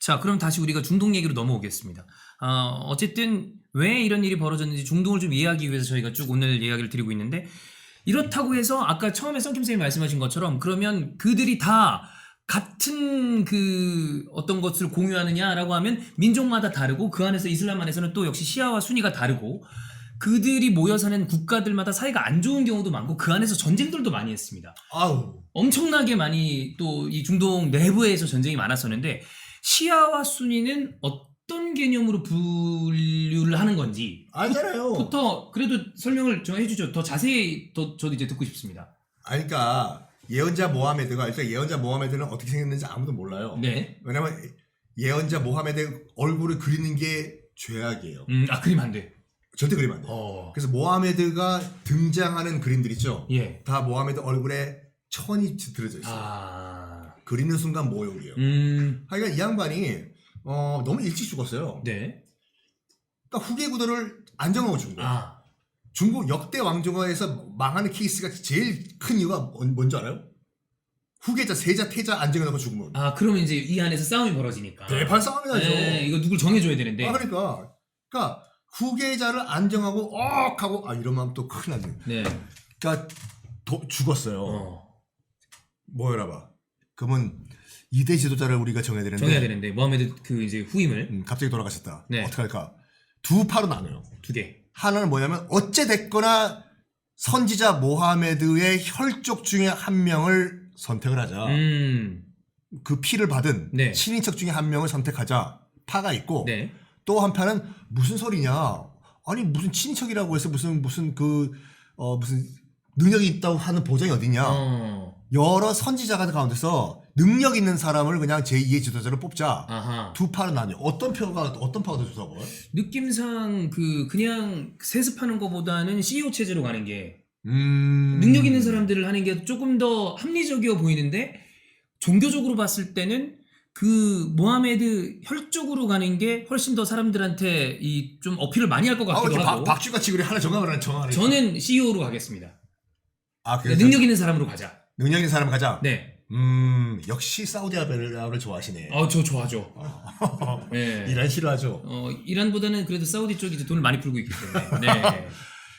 자, 그럼 다시 우리가 중동 얘기로 넘어오겠습니다. 어쨌든 왜 이런 일이 벌어졌는지 중동을 좀 이해하기 위해서 저희가 쭉 오늘 이야기를 드리고 있는데, 이렇다고 해서 아까 처음에 썬킴 선생님이 말씀하신 것처럼 그러면 그들이 다 같은 그 어떤 것을 공유하느냐라고 하면 민족마다 다르고 그 안에서 이슬람 안에서는 또 역시 시아와 순위가 다르고 그들이 모여 사는 국가들마다 사이가 안 좋은 경우도 많고 그 안에서 전쟁들도 많이 했습니다. 아우. 엄청나게 많이 또 이 중동 내부에서 전쟁이 많았었는데 시아와 순위는 어떤 개념으로 분류를 하는 건지 알잖아요. 부터 그래도 설명을 좀 해주죠. 더 자세히 저도 이제 듣고 싶습니다. 그러니까 예언자 모하메드가 일단 예언자 모하메드는 어떻게 생겼는지 아무도 몰라요. 네. 왜냐면 예언자 모하메드 얼굴을 그리는 게 죄악이에요. 그리면 안 돼. 절대 그리면 안 돼. 그래서 모하메드가 등장하는 그림들 있죠. 예. 다 모하메드 얼굴에 천이 들어져 있어요. 그리는 순간 모욕이에요. 하여간 이 양반이 너무 일찍 죽었어요. 네. 그러니까 후계 구도를 안정하고 죽은 거예요. 중국 역대 왕조가에서 망하는 케이스가 제일 큰 이유가 뭔지 알아요? 후계자, 세자, 태자 안정해놓고 죽으면. 그러면 이제 이 안에서 싸움이 벌어지니까. 대판 싸움이 나죠. 네, 이거 누굴 정해줘야 되는데. 그러니까 후계자를 안정하고 하고 이러면 또 큰일 나죠. 네. 그러니까 죽었어요. 뭐여라 봐. 그러면 2대 지도자를 우리가 정해야 되는데. 모하메드 그 이제 후임을. 갑자기 돌아가셨다. 네. 어떻게 할까? 두 파로 나눠요. 두 개. 하나는 뭐냐면 어찌 됐거나 선지자 모하메드의 혈족 중에 한 명을 선택을 하자. 그 피를 받은 네. 친인척 중에 한 명을 선택하자 파가 있고 네. 또 한편은 무슨 소리냐? 아니 무슨 친인척이라고 해서 무슨 무슨 능력이 있다고 하는 보장이 어디냐? 여러 선지자가 가운데서 능력 있는 사람을 그냥 제2의 지도자로 뽑자. 두 파로 나뉘어. 어떤 파가 더 좋다고? 느낌상 그냥 세습하는 것보다는 CEO 체제로 가는 게 능력 있는 사람들을 하는 게 조금 더 합리적이어 보이는데 종교적으로 봤을 때는 그 모하메드 혈족으로 가는 게 훨씬 더 사람들한테 이 좀 어필을 많이 할 것 같기도 하고. 박쥐같이 그래 하나 정하는. 저는 CEO로 가겠습니다. 그래서 능력 있는 사람으로 가자. 능력 있는 사람 가자. 네. 역시 사우디아라비아를 좋아하시네. 저 좋아하죠. 네. 이란 싫어하죠. 이란보다는 그래도 사우디 쪽이 이제 돈을 많이 풀고 있기 때문에. 네.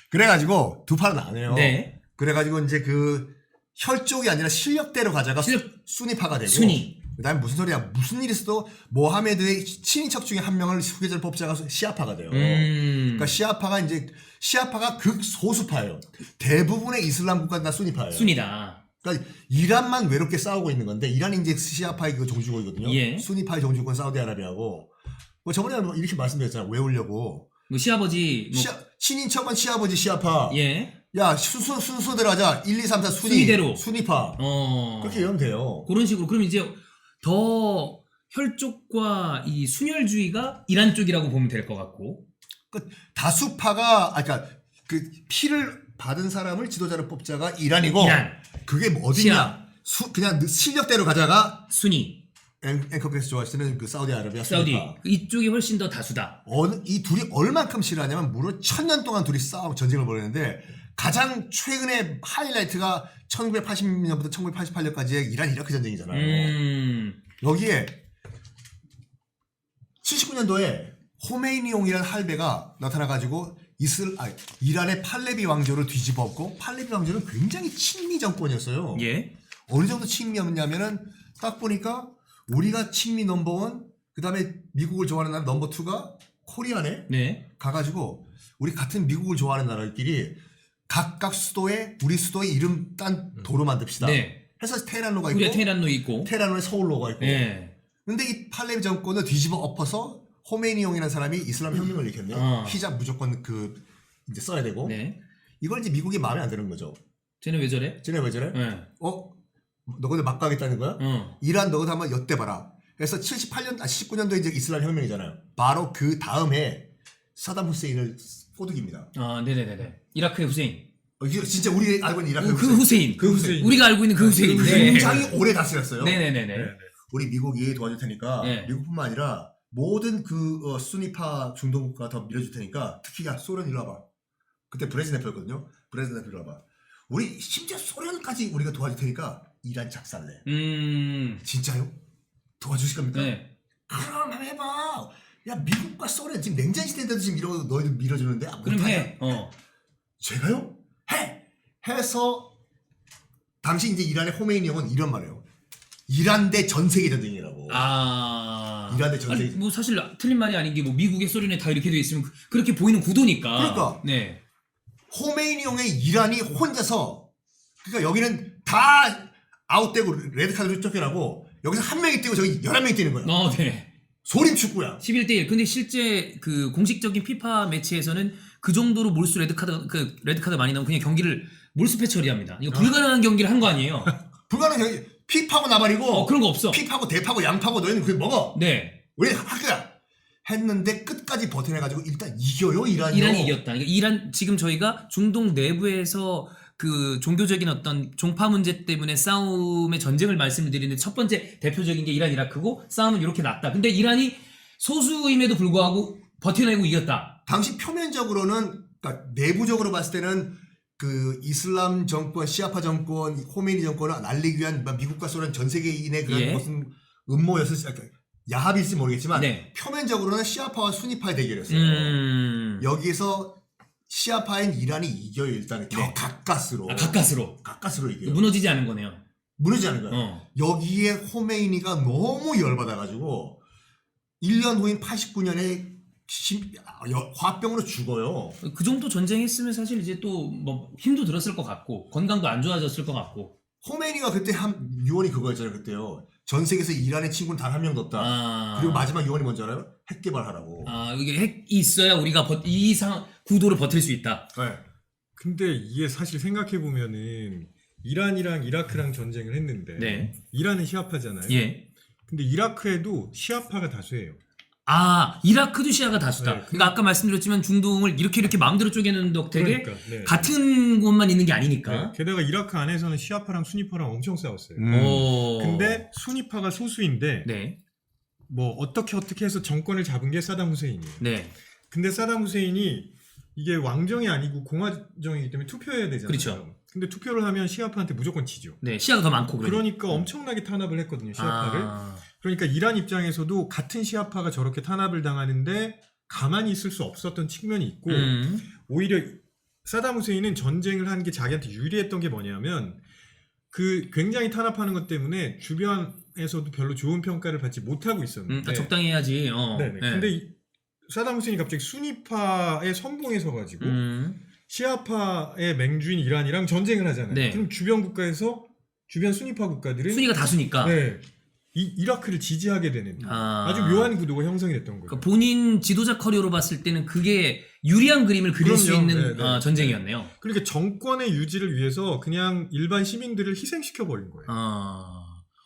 그래가지고 두 파로 나뉘어요. 네. 그래가지고 이제 그 혈족이 아니라 실력대로 가자가 순위파가 되고. 순위. 그다음에 무슨 소리야? 무슨 일이 있어도 모하메드의 친인척 중에 한 명을 후계자를 뽑자가 시아파가 돼요. 그러니까 시아파가 극소수파예요. 대부분의 이슬람 국가는 다 순위파예요. 순위다. 그러니까 이란만 외롭게 싸우고 있는 건데 이란이 이제 시아파의 그 종주국이거든요. 예. 순위파의 종주국은 사우디아라비아고. 저번에 이렇게 말씀드렸잖아. 외우려고. 시아버지 친인척은 시아버지 시아파. 예. 야 순서대로 하자. 1, 2, 3, 4 순위대로. 순위파. 그렇게 외우면 돼요. 그런 식으로. 그럼 이제 더 혈족과 이 순혈주의가 이란 쪽이라고 보면 될 것 같고. 다수파가 그러니까 그 피를 받은 사람을 지도자로 뽑자가 이란이고. 그게 뭐 어디냐? 그냥 실력대로 가자가 순위. 앵커께서 좋아하시는 그 사우디아라비아 사우디. 순위파. 이쪽이 훨씬 더 다수다. 이 둘이 얼만큼 싫어하냐면 무려 1000년 동안 둘이 전쟁을 벌였는데 가장 최근의 하이라이트가 1980년부터 1988년까지의 이란 이라크 전쟁이잖아요. 여기에 79년도에 호메이니용이라는 할배가 나타나가지고 이란의 팔레비 왕조를 뒤집어엎고 팔레비 왕조는 굉장히 친미 정권이었어요. 예. 어느 정도 친미였냐면은 딱 보니까 우리가 친미 넘버원, 그 다음에 미국을 좋아하는 나라 넘버2가 코리아네. 네. 가가지고 우리 같은 미국을 좋아하는 나라들끼리 각각 우리 수도에 이름 딴 도로 만듭시다. 네. 해서 테헤란로가 있고, 우리가 테헤란로 있고, 테헤란로에 서울로가 있고. 네. 근데 이 팔레비 정권을 뒤집어 엎어서 호메이니용이라는 사람이 이슬람 혁명을 일으켰네요. 히잡 무조건 이제 써야 되고. 네. 이걸 이제 미국이 마음에 안 드는 거죠. 쟤네 왜 저래? 쟤네 왜 저래? 네. 너희들 막 가겠다는 거야? 이란 너희들 한번 엿대봐라. 그래서 79년도에 이제 이슬람 혁명이잖아요. 바로 그 다음에 사담 후세인을 포득입니다. 네네네네. 이라크의 후세인. 진짜 우리 알고 있는 이라크 후세인. 우리가 알고 있는 그 후세인. 굉장히 오래 다스렸어요. 네네네네. 우리 미국이 도와줄 테니까 네. 미국뿐만 아니라 모든 순위파 중동 국가 더 밀어줄 테니까 특히 소련 일로 와봐. 그때 브레즈네프였거든요. 브레즈네프 일로 와봐. 우리 심지어 소련까지 우리가 도와줄 테니까 이란 작살내. 음. 진짜요? 도와주실 겁니까? 네. 그럼 한번 해봐. 야 미국과 소련 지금 냉전 시대인데도 지금 이러고 너희들 밀어주는데 그럼 못하냐? 해. 제가요? 해서 당시 이제 이란의 호메이니 형은 이런 말이에요. 이란 대 전 세계 전쟁이라고. 이란 대 전 세계. 뭐 사실 틀린 말이 아닌 게 뭐 미국에 소련에 다 이렇게 돼 있으면 그렇게 보이는 구도니까. 그러니까. 네. 호메이니 형의 이란이 혼자서 그러니까 여기는 다 아웃되고 레드카드로 쫓겨나고 여기서 한 명이 뛰고 저기 11명이 뛰는 거예요. 네. 소림 축구야. 11대1. 근데 실제 그 공식적인 피파 매치에서는 그 정도로 몰수 레드카드 많이 나오면 그냥 경기를 몰수패 처리합니다. 이거 불가능한 경기를 한 거 아니에요? 불가능한 경기. 피파고 나발이고 그런 거 없어. 피파고 대파고 양파고 너희는 그게 먹어. 네. 왜 학교야? 했는데 끝까지 버텨내가지고 일단 이겨요 이란이. 이란이 이겼다. 그러니까 이란 지금 저희가 중동 내부에서 그 종교적인 어떤 종파 문제 때문에 싸움의 전쟁을 말씀을 드리는데 첫 번째 대표적인 게 이란 이라크고 싸움은 이렇게 났다. 근데 이란이 소수임에도 불구하고 버텨내고 이겼다. 당시 표면적으로는 그러니까 내부적으로 봤을 때는 그 이슬람 정권, 시아파 정권, 호메니 정권을 날리기 위한 미국과 소련 전 세계인의 그런 무슨 음모였을지 야합일지 모르겠지만 네. 표면적으로는 시아파와 수니파의 대결이었어요. 여기서 시아파인 이란이 이겨요 일단은 가까스로. 가까스로 이겨요. 무너지지 않은 거네요. 무너지지 않은 거예요. 여기에 호메이니가 너무 열받아가지고 1년 후인 89년에 화병으로 죽어요. 그 정도 전쟁했으면 사실 이제 또 뭐 힘도 들었을 것 같고 건강도 안 좋아졌을 것 같고. 호메이니가 그때 한 유언이 그거였잖아요. 그때요. 전 세계에서 이란의 친구는 단 한 명도 없다. 그리고 마지막 유언이 뭔지 알아요? 핵 개발하라고. 이게 핵이 있어야 우리가 이 이상 구도를 버틸 수 있다. 네. 근데 이게 사실 생각해 보면은 이란이랑 이라크랑 전쟁을 했는데 네. 이란은 시아파잖아요. 예. 근데 이라크에도 시아파가 다수예요. 이라크도 시아가 다수다. 네. 그러니까 아까 말씀드렸지만 중동을 이렇게 마음대로 쪼개는 덕택에 그러니까, 네. 같은 곳만 있는 게 아니니까. 네. 게다가 이라크 안에서는 시아파랑 수니파랑 엄청 싸웠어요. 근데 수니파가 소수인데 네. 뭐 어떻게 해서 정권을 잡은 게 사담 후세인이에요. 네. 근데 사담 후세인이 이게 왕정이 아니고 공화정이기 때문에 투표해야 되잖아요. 그렇죠. 근데 투표를 하면 시아파한테 무조건 지죠. 네. 시아가 더 많고 그러니까 엄청나게 탄압을 했거든요. 시아파를. 그러니까 이란 입장에서도 같은 시아파가 저렇게 탄압을 당하는데 가만히 있을 수 없었던 측면이 있고 오히려 사담 후세인은 전쟁을 한 게 자기한테 유리했던 게 뭐냐면 그 굉장히 탄압하는 것 때문에 주변에서도 별로 좋은 평가를 받지 못하고 있었는데 적당히 해야지. 네네. 네. 근데 사담 후세인이 갑자기 수니파의 선봉에 서가지고 시아파의 맹주인 이란이랑 전쟁을 하잖아요. 네. 그럼 주변 국가에서 주변 수니파 국가들은 순위가 다수니까. 네, 이라크를 지지하게 되는 아주 묘한 구도가 형성이 됐던 거예요. 그러니까 본인 지도자 커리어로 봤을 때는 그게 유리한 그림을 그릴 수 그럼요. 있는 네. 전쟁이었네요. 그러니까 정권의 유지를 위해서 그냥 일반 시민들을 희생시켜 버린 거예요.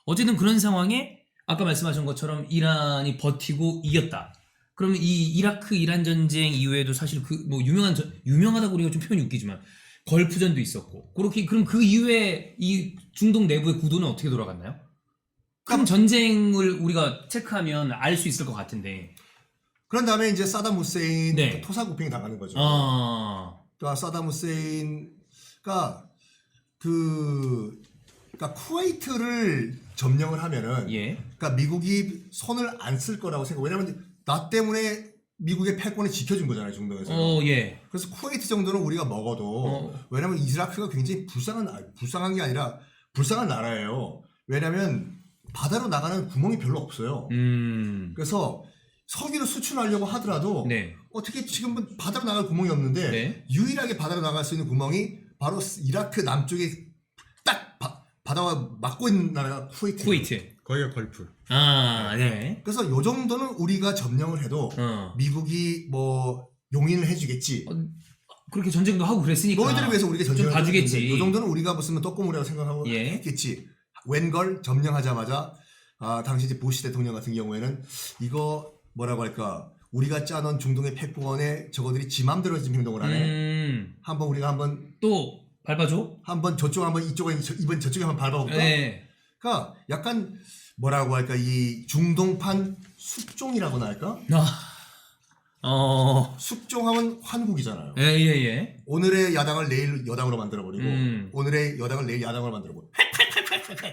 어쨌든 그런 상황에 아까 말씀하신 것처럼 이란이 버티고 이겼다. 그러면 이 이라크 이란 전쟁 이후에도 사실 그 뭐 유명하다고 우리가 좀 표현이 웃기지만 걸프전도 있었고 그럼 그 이후에 이 중동 내부의 구도는 어떻게 돌아갔나요? 큰 전쟁을 우리가 체크하면 알 수 있을 것 같은데. 그런 다음에 이제 사담 후세인 네. 토사구팽이 당하는 거죠. 그러니까 사담 후세인가 그러니까 쿠웨이트를 점령을 하면은 그러니까 미국이 손을 안 쓸 거라고 생각. 왜냐면 나 때문에 미국의 패권을 지켜준 거잖아요 중동에서. 그래서 쿠웨이트 정도는 우리가 먹어도 왜냐면 이라크가 굉장히 불쌍한 게 아니라 불쌍한 나라예요. 왜냐면 바다로 나가는 구멍이 별로 없어요. 그래서 석유를 수출하려고 하더라도 어떻게 지금은 바다로 나갈 구멍이 없는데 유일하게 바다로 나갈 수 있는 구멍이 바로 이라크 남쪽에 딱 바다와 막고 있는 나라가 쿠웨이트. 거기가 걸프. 네. 그래서 요 정도는 우리가 점령을 해도 미국이 뭐 용인을 해주겠지. 그렇게 전쟁도 하고 그랬으니까. 너희들을 위해서 우리가 전쟁을 봐주겠지. 요 정도는 우리가 무슨 떡고물이라고 생각하고 했겠지. 웬걸 점령하자마자 당시 이제 부시 대통령 같은 경우에는 이거 뭐라고 할까 우리가 짜놓은 중동의 패권에 저거들이 지 맘대로 지금 행동을 하네. 한번 또 밟아줘. 한번 저쪽 한번 이쪽에 이번 저쪽에 한번 밟아볼까. 그러니까 약간 뭐라고 할까 이 중동판 숙종이라고나 할까. 숙종하면 환국이잖아요. 오늘의 야당을 내일 여당으로 만들어버리고 오늘의 여당을 내일 야당으로 만들어버리고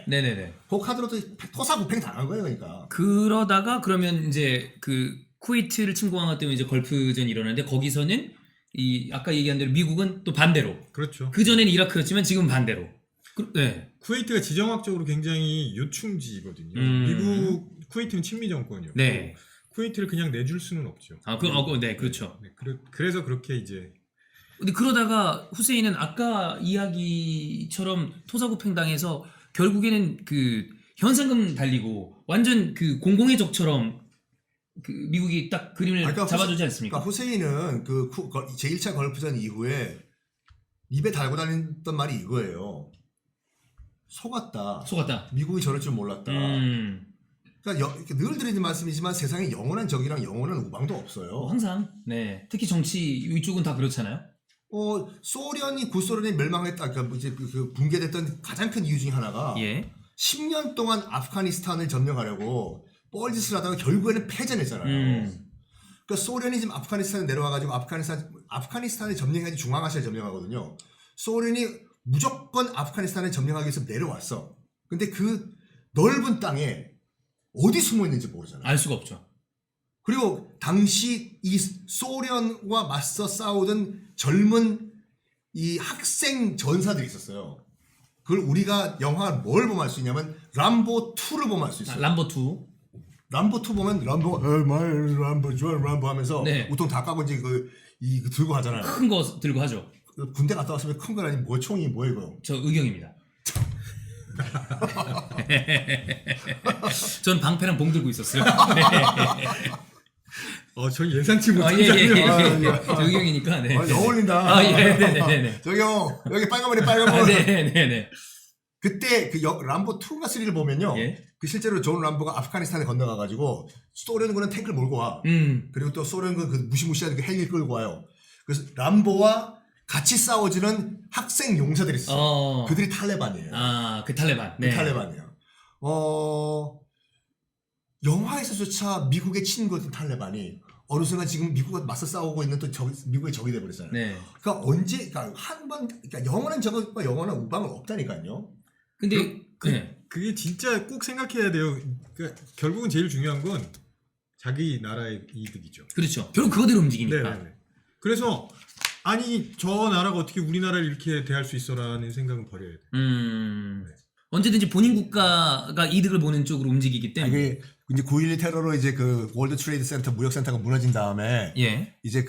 네네네. 그 카드로도 토사구팽 당한 거예요, 그러니까. 그러다가 그러면 이제 그 쿠웨이트를 침공한 때문에 이제 걸프전이 일어나는데 거기서는 이 아까 얘기한 대로 미국은 또 반대로 그렇죠. 그 전에는 이라크였지만 지금 반대로. 네. 쿠웨이트가 지정학적으로 굉장히 요충지거든요. 미국 쿠웨이트는 친미 정권이었고 네. 쿠웨이트를 그냥 내줄 수는 없죠. 네, 그렇죠. 네, 그래서 그렇게 이제 근데 그러다가 후세인은 아까 이야기처럼 토사구팽 당해서 결국에는 그 현상금 달리고 완전 그 공공의 적처럼 그 미국이 딱 그림을 잡아주지 않습니까? 그러니까 후세인은 그 제1차 걸프전 이후에 입에 달고 다녔던 말이 이거예요. 속았다. 미국이 저럴 줄 몰랐다. 그러니까 늘 드리는 말씀이지만 세상에 영원한 적이랑 영원한 우방도 없어요. 항상. 네. 특히 정치 이쪽은 다 그렇잖아요. 소련이 구소련이 멸망했다. 그러니까 이제 그 붕괴됐던 가장 큰 이유 중에 하나가 예. 10년 동안 아프가니스탄을 점령하려고 뻘짓을 하다가 결국에는 패전했잖아요. 그러니까 소련이 지금 아프가니스탄에 내려와가지고 아프가니스탄을 점령해야지 중앙아시아를 점령하거든요. 소련이 무조건 아프가니스탄을 점령하기 위해서 내려왔어. 근데 그 넓은 땅에 어디 숨어 있는지 모르잖아요. 알 수가 없죠. 그리고 당시 이 소련과 맞서 싸우던 젊은 이 학생 전사들이 있었어요. 그걸 우리가 영화 뭘 보면 알 수 있냐면 람보 2를 보면 알 수 있어요. 람보 2. 람보 2 보면 람보 하면서 네. 우통 다 까고 이제 이거 들고 하잖아요. 큰 거 들고 하죠. 군대 갔다 왔으면 큰 건 아니 뭐 총이 뭐예요 이거? 저 의경입니다. 전 방패랑 봉 들고 있었어요. 네. 저 예상치 못한 예. 장면. 저 의경이니까. 네. 어울린다. 네네네. 저기요 여기 빨간 머리 빨간 머리. 네네네. 그때 그 람보 2가 3를 보면요. 예. 그 실제로 존 람보가 아프가니스탄에 건너가가지고 소련군은 탱크를 몰고 와. 그리고 또 소련군 그 무시무시한 그 헬기를 끌고 와요. 그래서 람보와 같이 싸워주는 학생 용사들이 있어요. 그들이 탈레반이에요. 그 탈레반. 네. 그 탈레반이에요. 영화에서조차 미국의 친구였던 탈레반이 어느 순간 지금 미국과 맞서 싸우고 있는 또 미국의 적이 돼버렸잖아요. 네. 그러니까 그러니까 영원한 적과 영원한 우방은 없다니까요. 근데 그게 진짜 꼭 생각해야 돼요. 그러니까 결국은 제일 중요한 건 자기 나라의 이득이죠. 그렇죠. 결국 그거대로 움직이니까. 네. 그래서 아니 저 나라가 어떻게 우리나라를 이렇게 대할 수 있어라는 생각은 버려야 돼. 언제든지 본인 국가가 이득을 보는 쪽으로 움직이기 때문에. 이제 9.11 테러로 이제 그 월드 트레이드 센터 무역센터가 무너진 다음에 예. 이제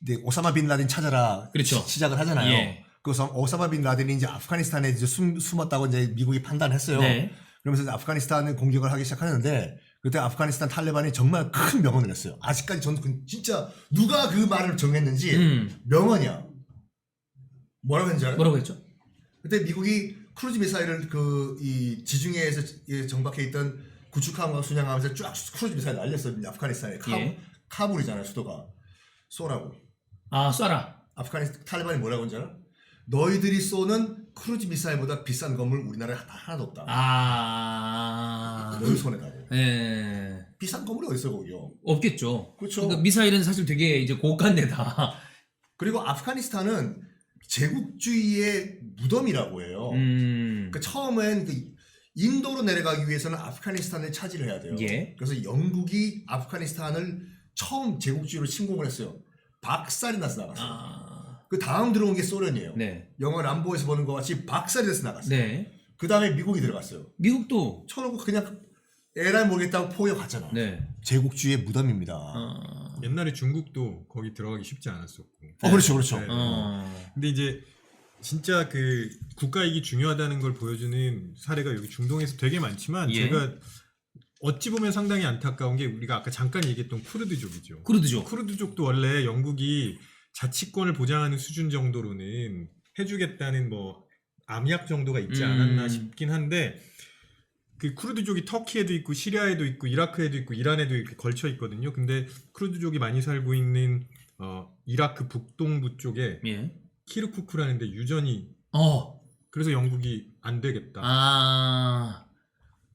이제 오사마 빈 라덴 찾아라 그렇죠. 시작을 하잖아요. 예. 그래서 오사마 빈 라덴이 이제 아프가니스탄에 이제 숨었다고 이제 미국이 판단했어요. 네. 그러면서 아프가니스탄을 공격을 하기 시작하는데 그때 아프가니스탄 탈레반이 정말 큰 명언을 했어요. 아직까지 저는 진짜 누가 그 말을 정했는지 명언이야. 뭐라고 했는지 알아요? 뭐라고 했죠? 그때 미국이 크루즈 미사일을 이 지중해에서 정박해 있던 구축함과 순양하면서 쫙 크루즈 미사일 날렸어요. 아프가니스탄에 카불이잖아요, 수도가. 쏘라고. 쏴라. 아프가니스탄 탈레반이 뭐라고 했는지 알아? 너희들이 쏘는 크루즈 미사일보다 비싼 건물 우리나라에 하나도 없다. 너희 손에다고. 네. 비싼 건물이 어디 있어 거기요? 없겠죠. 그렇죠. 그러니까 미사일은 사실 되게 이제 고가인 데다. 그리고 아프가니스탄은 제국주의의 무덤이라고 해요. 그러니까 처음엔 인도로 내려가기 위해서는 아프가니스탄을 차지를 해야 돼요. 예. 그래서 영국이 아프가니스탄을 처음 제국주의로 침공을 했어요. 박살이 나서 나갔어요. 그 다음 들어온 게 소련이에요. 네. 영화 람보에서 보는 것 같이 박살이 돼서 나갔어요. 네. 그 다음에 미국이 들어갔어요. 미국도 쳐놓고 그냥 에라이 모르겠다고 포위갔잖아. 네. 제국주의의 무덤입니다. 옛날에 중국도 거기 들어가기 쉽지 않았었고. 그렇죠. 네. 근데 이제 진짜 그 국가 이익이 중요하다는 걸 보여주는 사례가 여기 중동에서 되게 많지만 예. 제가 어찌 보면 상당히 안타까운 게 우리가 아까 잠깐 얘기했던 쿠르드족이죠. 쿠르드족도 원래 영국이 자치권을 보장하는 수준 정도로는 해주겠다는 뭐 암약 정도가 있지 않았나 싶긴 한데 그 쿠르드족이 터키에도 있고 시리아에도 있고 이라크에도 있고 이란에도 이렇게 걸쳐 있거든요. 근데 쿠르드족이 많이 살고 있는 이라크 북동부 쪽에 예. 키르쿠크라는 데 유전이 그래서 영국이 안 되겠다.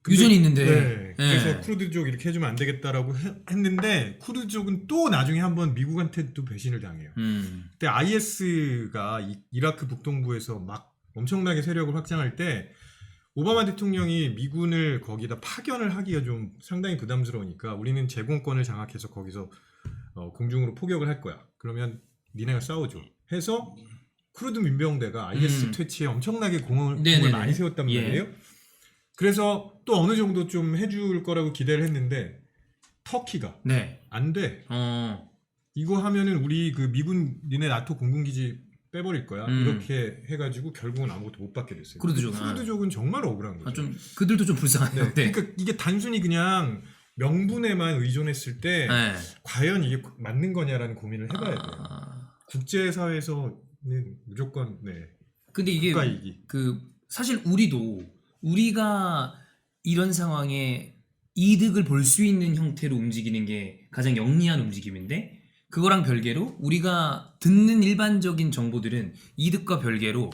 유전이 있는데. 네. 그래서 쿠르드족 이렇게 해주면 안 되겠다라고 했는데 쿠르드족은 또 나중에 한번 미국한테 또 배신을 당해요. 그때 IS가 이라크 북동부에서 막 엄청나게 세력을 확장할 때 오바마 대통령이 미군을 거기다 파견을 하기가 좀 상당히 부담스러우니까 우리는 제공권을 장악해서 거기서 공중으로 포격을 할 거야. 그러면 니네가 싸워줘. 해서 쿠르드 민병대가 IS 퇴치에 엄청나게 공을 네네네. 많이 세웠단 말이에요. 예. 그래서 또 어느 정도 좀 해줄 거라고 기대를 했는데 터키가 네. 안 돼. 이거 하면은 우리 그 미군 니네 나토 공군기지 빼버릴 거야. 이렇게 해가지고 결국은 아무것도 못 받게 됐어요. 쿠르드족은. 쿠르드족은 정말 억울한 거죠. 좀 그들도 좀 불쌍하네요. 네. 그러니까 이게 단순히 그냥 명분에만 의존했을 때 네. 과연 이게 맞는 거냐라는 고민을 해봐야 돼요. 국제사회에서는 무조건 네. 근데 이게 국가 이익이. 사실 우리가 이런 상황에 이득을 볼 수 있는 형태로 움직이는 게 가장 영리한 움직임인데 그거랑 별개로 우리가 듣는 일반적인 정보들은 이득과 별개로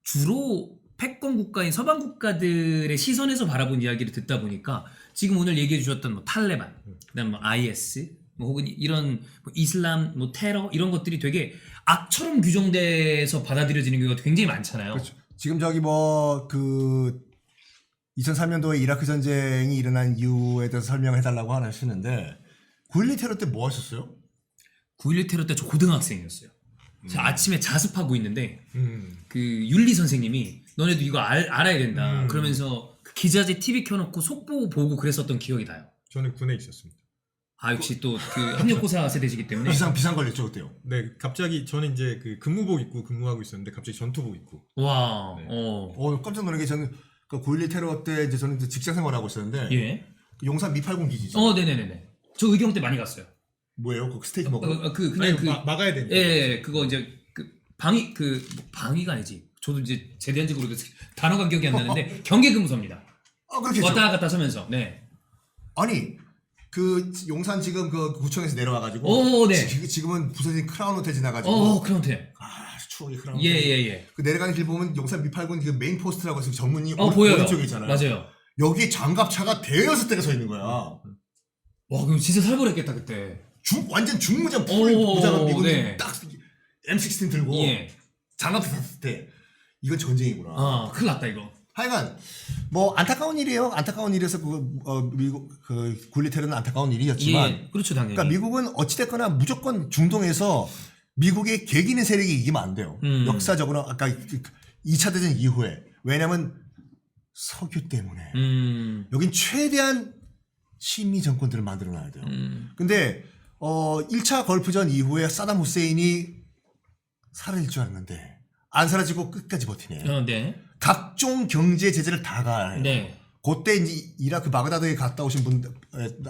주로 패권 국가인 서방 국가들의 시선에서 바라본 이야기를 듣다 보니까 지금 오늘 얘기해 주셨던 뭐 탈레반, 그다음 뭐 IS, 뭐 혹은 이런 뭐 이슬람, 뭐 테러 이런 것들이 되게 악처럼 규정돼서 받아들여지는 경우가 굉장히 많잖아요. 그렇죠. 지금 저기 뭐 2003년도에 이라크 전쟁이 일어난 이유에 대해서 설명해 달라고 하시는데 9.12 테러 때 뭐 하셨어요? 9.11 테러 때 저 고등학생이었어요. 제가 아침에 자습하고 있는데 그 윤리 선생님이 너네도 이거 알아야 된다. 그러면서 그 기자재 TV 켜놓고 속보 보고 그랬었던 기억이 나요. 저는 군에 있었습니다. 아 역시 또 그 학력고사 세대시기 때문에 비상 걸렸죠 그때요. 네, 갑자기 저는 이제 그 근무복 입고 근무하고 있었는데 갑자기 전투복 입고. 와, 네. 깜짝 놀란 게 저는 그 9.12 테러 때 이제 저는 이제 직장 생활하고 있었는데 예, 용산 미8군 기지죠. 네네네네. 저 의경 때 많이 갔어요. 뭐예요? 그 스테이크 먹으러? 그냥 아니, 막아야 되니까. 예, 그거 이제 방위가 아니지. 저도 이제 제대한지 모르겠어. 단어가 기억이 안 나는데 경계근무소입니다. 그렇게 왔다 갔다 서면서. 네. 아니 그 용산 지금 그 구청에서 내려와가지고 네. 지금은 부서진 크라운 호텔 지나가지고 그런데. 추억이 크라운 호텔. 예. 그 내려가는 길 보면 용산 미8군 그 메인 포스트라고 해서 정문이 보여요. 오른쪽에 있잖아요. 맞아요. 여기 장갑차가 대여섯 대가 서 있는 거야. 와, 그럼 진짜 살벌했겠다 그때. 완전 중무장 풀 무장한 미군이 네. 딱 M16 들고 예. 장갑차 탔을 때 이건 전쟁이구나. 큰일 났다 이거. 하여간 뭐 안타까운 일이에요. 안타까운 일이어서 미국 그 9.12 테러는 안타까운 일이었지만, 예, 그렇죠 당연히. 그러니까 미국은 어찌됐거나 무조건 중동에서 미국의 개기는 세력이 이기면 안 돼요. 역사적으로 아까 2차 대전 이후에 왜냐면 석유 때문에 여긴 최대한 친미 정권들을 만들어놔야 돼요. 근데 1차 걸프전 이후에 사담 후세인이 사라질 줄 알았는데 안 사라지고 끝까지 버티네. 네. 각종 경제 제재를 다 가해요. 네. 그때 이제 이라크 바그다드에 갔다 오신 분에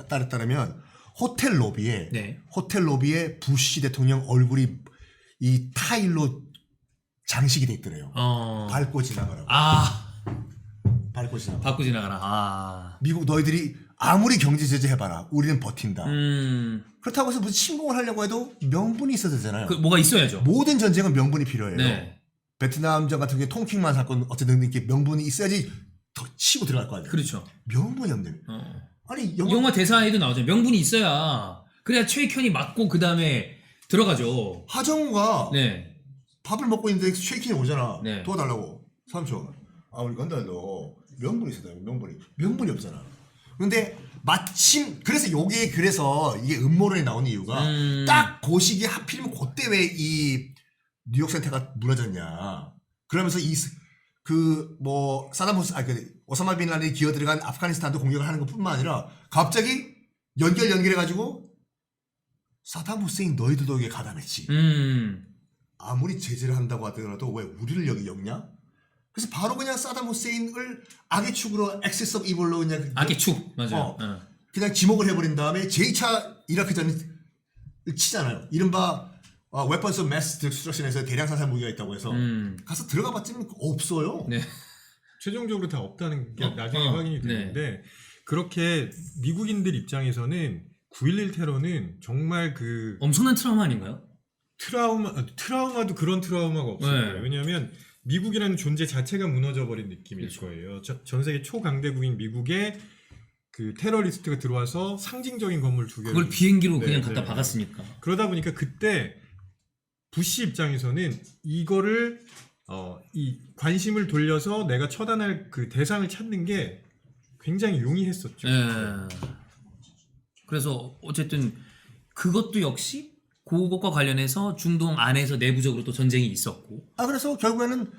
따르면 호텔 로비에 네. 부시 대통령 얼굴이 이 타일로 장식이 돼 있더래요. 밟고 지나가라고. 밟고 지나가. 받고 지나가라. 미국 너희들이 아무리 경제 제재 해봐라. 우리는 버틴다. 그렇다고 해서 무슨 침공을 하려고 해도 명분이 있어야 되잖아요. 뭐가 있어야죠. 모든 전쟁은 명분이 필요해요. 네. 베트남전 같은 경우에 통킹만 사건 어쨌든 이렇게 명분이 있어야지 더 치고 들어갈 거 아니에요. 그렇죠. 명분이 없네. 아니 영화 대사에도 나오죠. 명분이 있어야 그래야 최익현이 맞고 그 다음에 들어가죠. 하정우가 네. 밥을 먹고 있는데 쉐이킹이 오잖아. 네. 도와달라고. 삼촌. 우리 건달도 명분이 있어야 돼. 명분이 없잖아. 근데 마침 그래서 이게 음모론이 나오는 이유가 딱 그 시기에 하필이면 그때 왜 이 뉴욕 센터가 무너졌냐. 그러면서 오사마 빈 라덴이 기어 들어간 아프가니스탄도 공격을 하는 것뿐만 아니라 갑자기 연결해가지고 사담 후세인 너희들도 여기에 가담했지. 아무리 제재를 한다고 하더라도 왜 우리를 여기 엮냐? 그래서 바로 그냥 사담 후세인을 악의 축으로 액세스 오브 이블로 그냥 악의 축 맞아요. 그냥 지목을 해버린 다음에 제2차 이라크전을 치잖아요. 이른바 웨펀스 오브 매스 디스트럭션에서 대량 살상 무기가 있다고 해서 가서 들어가 봤지만 없어요. 네. 최종적으로 다 없다는 게 나중에 확인이 되는데 그렇게 미국인들 입장에서는 9.11 테러는 정말 그 엄청난 트라우마 아닌가요? 트라우마도 그런 트라우마가 없을 네. 거예요. 왜냐하면 미국이라는 존재 자체가 무너져 버린 느낌일 그렇죠. 거예요. 전 세계 초강대국인 미국에 그 테러리스트가 들어와서 상징적인 건물 두 개를 그걸 비행기로 네, 그냥 네, 갖다 네. 박았으니까. 그러다 보니까 그때 부시 입장에서는 이거를 이 관심을 돌려서 내가 처단할 그 대상을 찾는 게 굉장히 용이했었죠. 예. 그래서 어쨌든 그것도 역시 그것과 관련해서 중동 안에서 내부적으로 또 전쟁이 있었고. 그래서 결국에는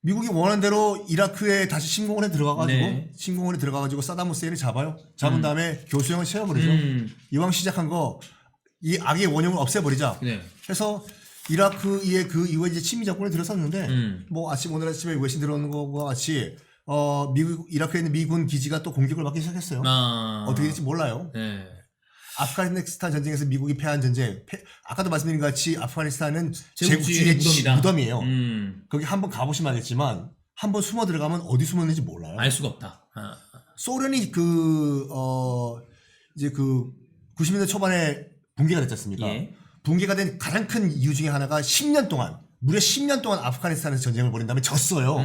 미국이 원하는 대로 이라크에 다시 침공을 해 들어가가지고 네. 침공을 해 들어가가지고 사담 후세인을 잡아요. 잡은 다음에 교수형을 채워버리죠. 이왕 시작한 거 이 악의 원흉을 없애버리자. 네. 해서 이라크의 그 이후에 이제 친미 정권을 들어섰는데 뭐 오늘 아침에 외신 들어오는 거와 같이 미국 이라크에 있는 미군 기지가 또 공격을 받기 시작했어요. 어떻게 될지 몰라요. 네. 아프가니스탄 전쟁에서 미국이 패한 전쟁, 아까도 말씀드린 것 같이 아프가니스탄은 제국주의의 제국주의의 무덤이에요. 음. 거기 한번 가보시면 알겠지만 한번 숨어 들어가면 어디 숨었는지 몰라요. 알 수가 없다. 소련이 이제 90년대 초반에 붕괴가 됐지 않습니까? 예. 붕괴가 된 가장 큰 이유 중에 하나가 10년 동안 무려 10년 동안 아프가니스탄에서 전쟁을 벌인 다음에 졌어요.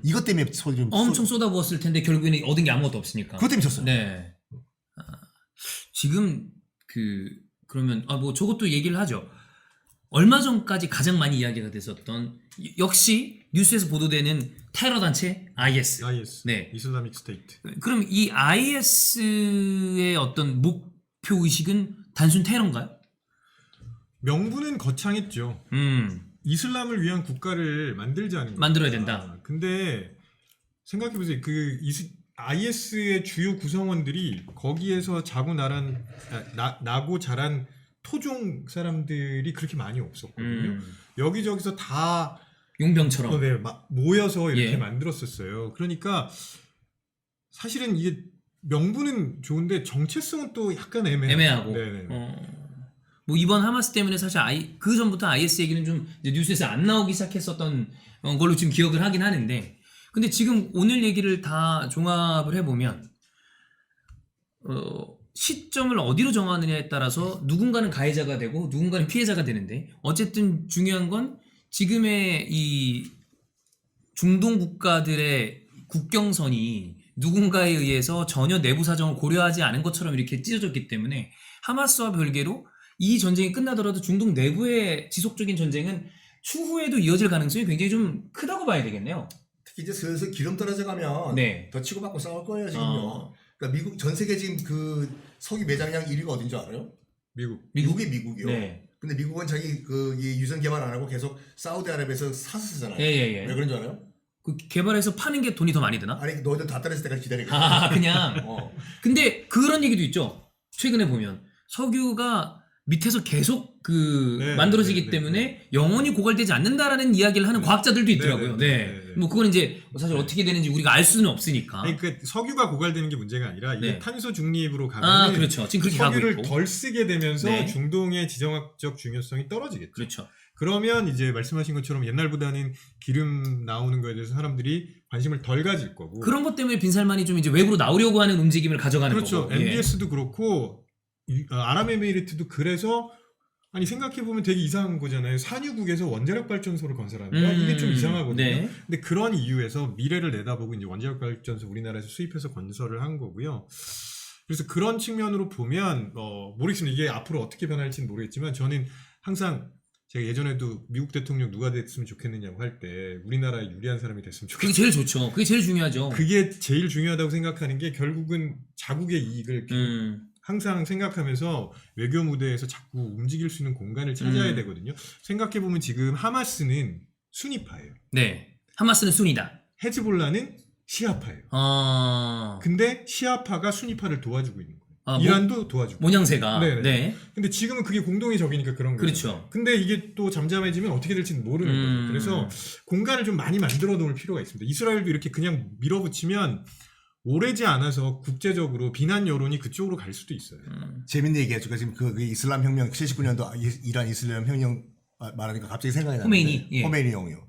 이것 때문에 엄청 쏟아부었을 텐데 결국에는 얻은 게 아무것도 없으니까. 그것 때문에 졌어요. 네. 지금 그러면 뭐 저것도 얘기를 하죠. 얼마 전까지 가장 많이 이야기가 됐었던 역시 뉴스에서 보도되는 테러 단체 IS. 네. 이슬라믹 스테이트. 그럼 이 IS의 어떤 목표 의식은 단순 테러인가요? 명분은 거창했죠. 이슬람을 위한 국가를 만들자는 거예요. 만들어야 된다. 근데 생각해 보세요. IS의 주요 구성원들이 거기에서 나고 자란 토종 사람들이 그렇게 많이 없었거든요. 여기저기서 다 용병처럼. 네, 모여서 이렇게 예. 만들었었어요. 그러니까 사실은 이게 명분은 좋은데 정체성은 또 약간 애매하고. 네네. 뭐 이번 하마스 때문에 사실 그 전부터 IS 얘기는 좀 이제 뉴스에서 안 나오기 시작했었던 걸로 지금 기억을 하긴 하는데, 근데 지금 오늘 얘기를 다 종합을 해보면 시점을 어디로 정하느냐에 따라서 누군가는 가해자가 되고 누군가는 피해자가 되는데, 어쨌든 중요한 건 지금의 이 중동 국가들의 국경선이 누군가에 의해서 전혀 내부 사정을 고려하지 않은 것처럼 이렇게 찢어졌기 때문에 하마스와 별개로 이 전쟁이 끝나더라도 중동 내부의 지속적인 전쟁은 추후에도 이어질 가능성이 굉장히 좀 크다고 봐야 되겠네요. 특히 이제 슬슬 기름 떨어져 가면 네. 더 치고받고 싸울 거예요 지금요. 그러니까 미국 전 세계 지금 석유 매장량 1위가 어딘 줄 알아요? 미국이 미국이요. 네. 근데 미국은 자기 이 유전 개발 안 하고 계속 사우디아라비아에서 사서 쓰잖아요. 예. 왜 그런 줄 알아요? 그 개발해서 파는 게 돈이 더 많이 드나? 아니 너희들 다 떨어질 때까지 기다리고. 그냥. 근데 그런 얘기도 있죠. 최근에 보면 석유가 밑에서 계속 만들어지기 때문에 영원히 고갈되지 않는다라는 이야기를 하는 과학자들도 있더라고요. 뭐 그건 이제 사실 어떻게 되는지 우리가 알 수는 없으니까. 그러니까 석유가 고갈되는 게 문제가 아니라 이게 네. 탄소 중립으로 가면 그렇죠. 지금 그렇게 가고 석유를 있고. 덜 쓰게 되면서 네. 중동의 지정학적 중요성이 떨어지겠죠. 그렇죠. 그러면 이제 말씀하신 것처럼 옛날보다는 기름 나오는 거에 대해서 사람들이 관심을 덜 가질 거고. 그런 것 때문에 빈살만이 좀 이제 외부로 나오려고 하는 움직임을 가져가는 그렇죠. 거고. MBS도 그렇고 아랍에미리트도 그래서 아니 생각해보면 되게 이상한 거잖아요. 산유국에서 원자력 발전소를 건설한다. 이게 좀 이상하거든요. 네. 근데 그런 이유에서 미래를 내다보고 이제 원자력 발전소 우리나라에서 수입해서 건설을 한 거고요. 그래서 그런 측면으로 보면 모르겠습니다. 이게 앞으로 어떻게 변할지는 모르겠지만 저는 항상 제가 예전에도 미국 대통령 누가 됐으면 좋겠느냐고 할 때 우리나라에 유리한 사람이 됐으면 그게 좋겠어요. 제일 좋죠. 그게 제일 중요하죠. 그게 제일 중요하다고 생각하는 게 결국은 자국의 이익을 항상 생각하면서 외교 무대에서 자꾸 움직일 수 있는 공간을 찾아야 되거든요. 생각해보면 지금 하마스는 순위파예요. 네. 하마스는 순이다. 헤즈볼라는 시아파예요. 근데 시아파가 순위파를 도와주고 있는 거예요. 이란도 도와주고. 모양새가. 네네. 네. 근데 지금은 그게 공동의 적이니까 그런 거예요. 그렇죠. 근데 이게 또 잠잠해지면 어떻게 될지는 모르는 거예요. 그래서 공간을 좀 많이 만들어 놓을 필요가 있습니다. 이스라엘도 이렇게 그냥 밀어붙이면 오래지 않아서 국제적으로 비난 여론이 그쪽으로 갈 수도 있어요. 재밌는 얘기해줘. 지금 그 이슬람 혁명 79년도 이란 이슬람 혁명 말하니까 갑자기 생각이 나는데. 호메이니. 예. 호메이니 형이요.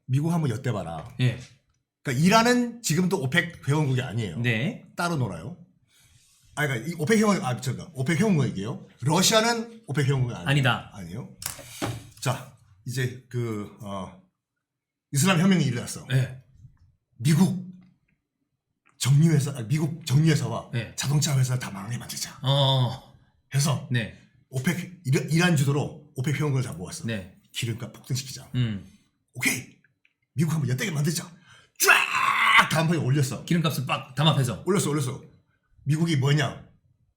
미국 한번 엿대봐라. 예. 그러니까 이란은 지금도 오펙 회원국이 아니에요. 네. 따로 놀아요. 그러니까 이 오펙 회원 오펙 회원국이에요. 러시아는 오펙 회원국이 아니다. 아니에요. 자, 이제 이슬람 혁명이 일어났어. 네. 미국 정유회사와 네. 자동차 회사 다 망하게 만들자. 해서 네. 오펙 이란 주도로 오펙 회원국을 다 모았어. 네. 기름값 폭등시키자. 음. 오케이. 미국 한번 엿대게 만들자. 쫙 다음번에 올렸어. 기름값을 빡 담합해서. 올렸어. 미국이 뭐냐?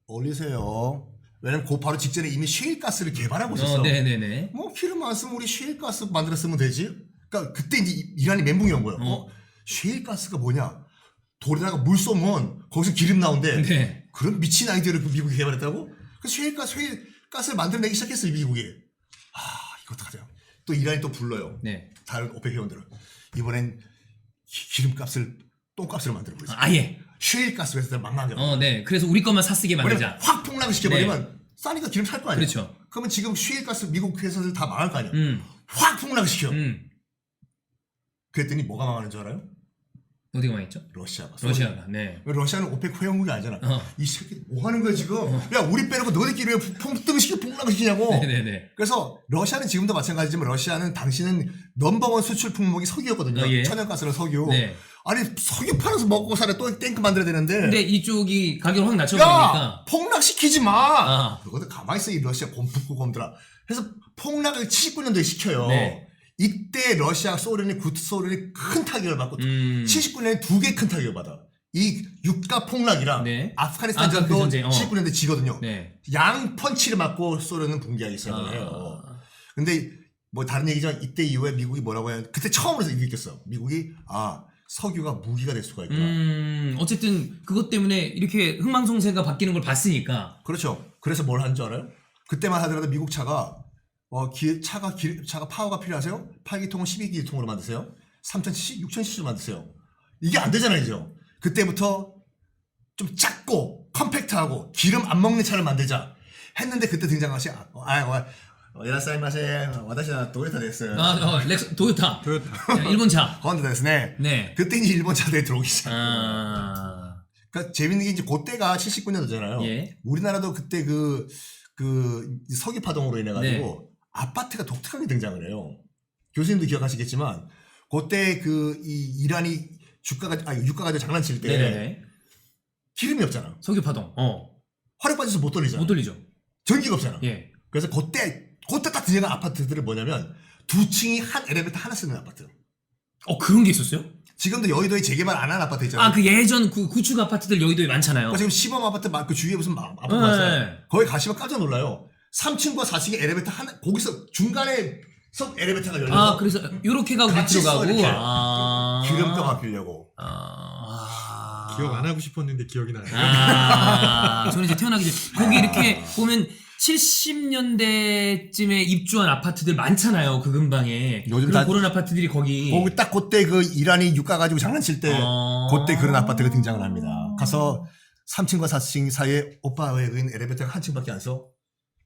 올리세요. 왜냐면 그 바로 직전에 이미 셰일가스를 개발하고 있었어. 네네네. 뭐 기름 안 쓰면 우리 셰일가스 만들어 쓰면 되지. 그러니까 그때 이제 이란이 멘붕이 온 거예요. 셰일가스가 뭐냐? 돌에다가 물 쏘면 거기서 기름 나온대. 네. 그런 미친 아이디어를 미국이 개발했다고? 그래서 셰일가스를 만들어내기 시작했어, 미국이. 이거 어떡하냐. 또 이란이 또 불러요. 네. 다른 오펙 회원들은. 이번엔 기름값을 똥값으로 만들어버리자. 아예. 셰일가스 회사들 망망해. 네. 그래서 우리 것만 사 쓰게 만들자. 확 폭락을 시켜버리면 싸니까 기름 살 거 아니야. 그렇죠. 그러면 지금 셰일가스 미국 회사들 다 망할 거 아니야. 음. 확 폭락을 시켜. 음. 그랬더니 뭐가 망하는 줄 알아요? 어디가 망했죠? 러시아가. 러시아가. 네. 러시아는 오펙 회원국이 아니잖아. 이 새끼 뭐 하는 거야 지금? 야 우리 빼놓고 너희들끼리 왜 폭등시켜 폭락시키냐고. 네네네. 그래서 러시아는 지금도 마찬가지지만 러시아는 당시는 넘버원 수출 품목이 석유였거든요. 예. 천연가스랑 석유. 네. 아니 석유 팔아서 먹고 살아 또 탱크 만들어야 되는데. 근데 이쪽이 가격을 확 낮춰버리니까. 야 폭락시키지 마. 너희들 가만히 있어 이 러시아 곰푸고 곰들아. 그래서 폭락을 79년도에 시켜요. 네. 이때 러시아 소련이 구소련이 큰 타격을 받고 79년에 2개 큰 타격을 받아. 이 유가 폭락이랑 네. 아프가니스탄 그 전도 전쟁, 79년대 지거든요. 네. 양 펀치를 맞고 소련은 붕괴하기 시작을 해요. 근데 뭐 다른 얘기지만 이때 이후에 미국이 뭐라고 해야 그때 처음으로 느꼈어. 미국이 석유가 무기가 될 수가 있구나. 어쨌든 그것 때문에 이렇게 흥망성쇠가 바뀌는 걸 봤으니까. 그렇죠. 그래서 뭘 한 줄 알아요? 그때만 하더라도 미국 차가 차가 파워가 필요하세요? 8기통을 12기통으로 만드세요. 3000cc, 6000cc로 만드세요. 이게 안 되잖아요, 이죠. 그때부터 좀 작고 컴팩트하고 기름 안 먹는 차를 만들자 했는데 그때 등장한 것이 이라사이마세 와다시나 도요타 됐어요. 도요타. 일본 차. 혼다 됐네. 네. 그때 이제 일본 차들이 들어오기 시작. 그러니까 재밌는 게 이제 그때가 79년도잖아요. 예. 우리나라도 그때 그 석유 파동으로 인해 가지고 네. 아파트가 독특하게 등장을 해요. 교수님도 기억하시겠지만 그때 이 이란이 유가가 장난칠 때 네네네. 기름이 없잖아. 석유 파동. 화력 빠져서 못 돌리잖아. 못 돌리죠. 전기가 없잖아. 예. 그래서 그때 딱 등장한 아파트들은 뭐냐면 2층이 한 엘리베이터 하나 쓰는 아파트. 그런 게 있었어요? 지금도 여의도에 재개발 안 한 아파트 있잖아요. 그 예전 구축 아파트들 여의도에 많잖아요. 지금 시범 아파트 그 주위에 무슨 아파트 많아요. 네. 거기 가시면 깜짝 놀라요. 3층과 4층에 엘리베이터 하나 거기서 중간에 엘리베이터가 열려서 그래서 요렇게 가고 같이 밑으로 써, 가고. 이렇게. 기름값 아끼려고. 기억 안 하고 싶었는데 기억이 나요. 저는 이제 태어나기 전에 거기 이렇게 보면 70년대쯤에 입주한 아파트들 많잖아요. 그 근방에. 요즘 다 그런 아파트들이 거기. 거기 딱 그때 그 이란이 유가 가지고 장난칠 때 그때 그런 아파트가 등장을 합니다. 가서 3층과 4층 사이에 오빠 왜 여기 엘리베이터가 한 층밖에 안 써?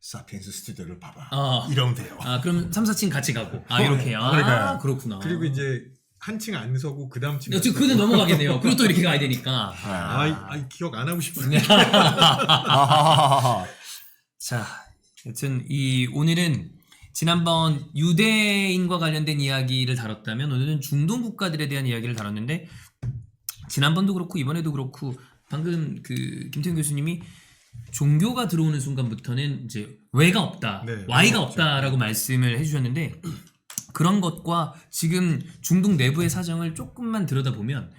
사피엔스 스튜디오를 봐봐. 이러면 돼요. 그럼 3, 4층 같이 가고. 이렇게. 그러니까요. 그렇구나. 그리고 이제 한 층 안 서고 그 다음 층. 지금 그는 넘어가겠네요. 그리고 또 이렇게 가야 되니까. 기억 안 하고 싶었는데. 자, 여튼 오늘은 지난번 유대인과 관련된 이야기를 다뤘다면 오늘은 중동 국가들에 대한 이야기를 다뤘는데 지난번도 그렇고 이번에도 그렇고 방금 김태훈 교수님이 종교가 들어오는 순간부터는 이제 왜가 없다, 네, Y가 없다라고 말씀을 해주셨는데 그런 것과 지금 중동 내부의 사정을 조금만 들여다보면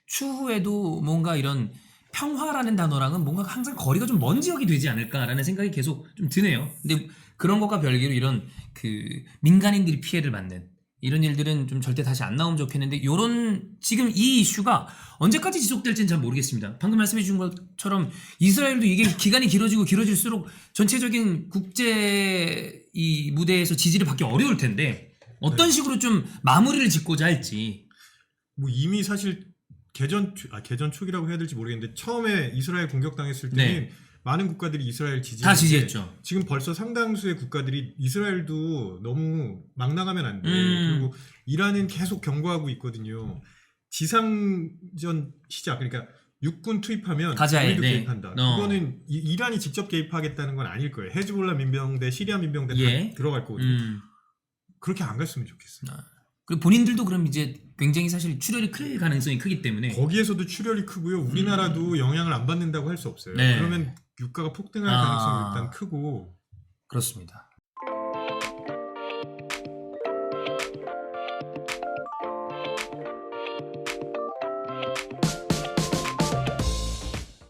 추후에도 뭔가 이런 평화라는 단어랑은 뭔가 항상 거리가 좀 먼 지역이 되지 않을까라는 생각이 계속 좀 드네요. 근데 그런 것과 별개로 이런 민간인들이 피해를 받는 이런 일들은 좀 절대 다시 안 나오면 좋겠는데 요런 지금 이 이슈가 언제까지 지속될지는 잘 모르겠습니다. 방금 말씀해 주신 것처럼 이스라엘도 이게 기간이 길어질수록 전체적인 국제 이 무대에서 지지를 받기 어려울 텐데 어떤 식으로 좀 마무리를 짓고자 할지. 뭐 이미 사실 개전 초기라고 해야 될지 모르겠는데 처음에 이스라엘 공격당했을 때는 많은 국가들이 이스라엘 다 지지했죠. 지금 벌써 상당수의 국가들이 이스라엘도 너무 막 나가면 안 돼. 그리고 이란은 계속 경고하고 있거든요. 지상전 시작, 그러니까 육군 투입하면 가자에, 우리도 개입한다. 어. 그거는 이란이 직접 개입하겠다는 건 아닐 거예요. 헤즈볼라 민병대, 시리아 민병대 예. 다 들어갈 거거든요. 그렇게 안 갔으면 좋겠어요. 그리고 본인들도 그럼 이제 굉장히 사실 출혈이 클 가능성이 크기 때문에 거기에서도 출혈이 크고요. 우리나라도 영향을 안 받는다고 할 수 없어요. 네. 그러면 유가가 폭등할 가능성이 일단 크고. 그렇습니다.